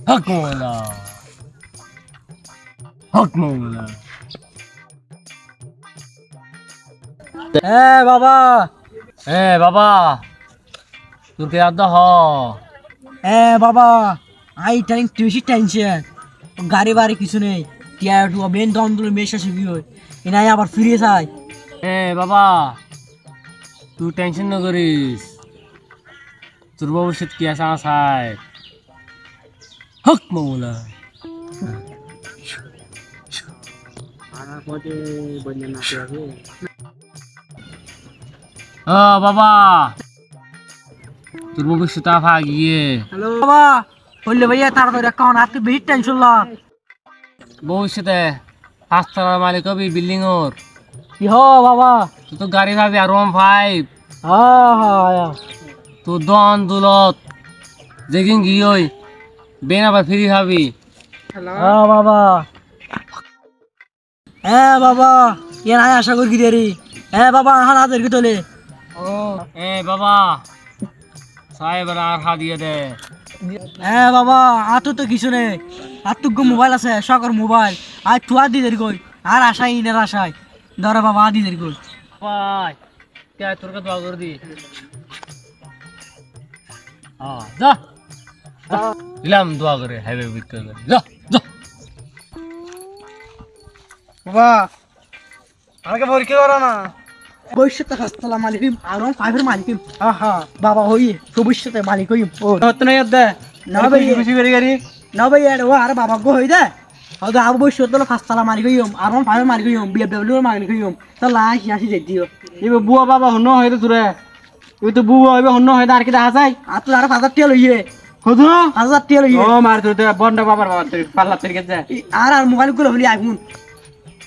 হক মৌলা হক মৌলা বাবা বাবা তোর কে আদা হ বাবা আই বেশি টেনশন গাড়ি বাড়ি কিছু নেই টিয়ার টু মেন দম তুলে মেশা শিখি হয় এনাই আবার ফিরে যায় বাবা তুই টেনশন না করিস তোর ভবিষ্যৎ কি আছে আশায় হক মৌলা বাবা তোর ভবিষ্যৎ আফা গিয়ে হ্যালো বাবা বললে ভাইয়া তাড়াতাড়ি কারণ আজকে বেশি টেনশন লা ভবিষ্যতে পাঁচতলার মালিক হবি বিল্ডিং ওর কি হ বাবা তুই তো গাড়ি ভাবি আর 1.5 হ্যাঁ তোর দন দুলত যেদিন গিয়ে বেন আবার ফ্রি হবি বাবা বাবা এর আয় আশা করি দেরি বাবা আহার হাতের কি তোলে বাবা সাহেব আর হা দিয়ে দে বাবা আতো তো কিছু নেই আর তো মোবাইল আছে শখের মোবাইল আর টুয়া দি দেরি কই আর আশাই ইনের আশাই ধরে বাবা আদি দেরি কই ভাই কে তোর কে দোয়া করে দি যা দিলাম দোয়া করে হাইবে বিক্রি করে যা যা বাবা আমাকে পরীক্ষা করো না ভবিষ্যতে হাসতালা মালিক আর 5 এর মালিক বাবা হই ভবিষ্যতে মালিক হই ও তো নাই দে না ভাই খুশি করে গাড়ি না ভাই আর ও আর বাবা গো হই দে হয়তো আবু ভবিষ্যতে হাসতালা মালিক হই আর 5 এর মালিক হই বিএফডব্লিউ এর মালিক হই তো লাশ আসি যাই দিও এবে বুয়া বাবা হন্ন হইতো তোরে এবে তো বুয়া হইবে হন্ন হইতো আর কি দেখা যায় আর তো আর 5000 টাকা লইয়ে কত 5000 টাকা লইয়ে ও মার তোর বন্ড বাবার বাবা তোর পাল্লা তোর কাছে আর মোবাইল গুলো হলি আইফোন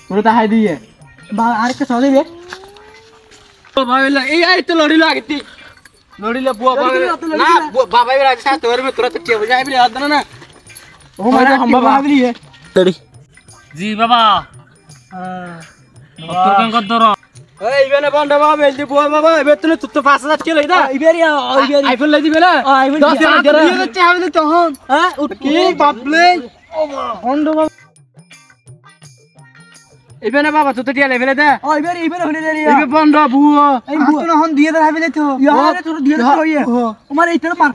তোর তো হাই দিয়ে বাবা আর একটা সদে রে বাবা এই আই তো লড়িলো আগেতি লড়িলে বুয়া বাবা না বাবা এর আছে তোর মে তোরা তো কে বুঝাই বলে আদনা না ও মারা সম্ভব ভাবলি তড়ি জি বাবা তোর কেন কত ধর এই বেনে বন্ড বাবা বেলদি বুয়া বাবা এবে তুই তো 5000 কে লইদা ইবেরিয়া আইফোন লই দিবে না আইফোন 10000 দিয়ে দিতে হবে না তখন কি বাপলে বন্ড বাবা এবেনে বাবা তুই তো দিয়া লেভেলে দে ইবেরি হলি রে এবে বন্ড বুয়া এই বুয়া তো হন দিয়ে দে ভাবলে তো ইয়ারে তোর দিয়ে দে হইয়ে তোমার এইটা মার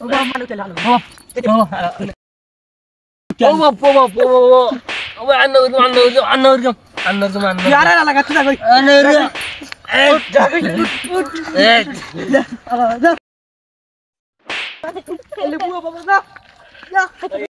ও বাবা মালু চলে আলো यार लगा तू कोई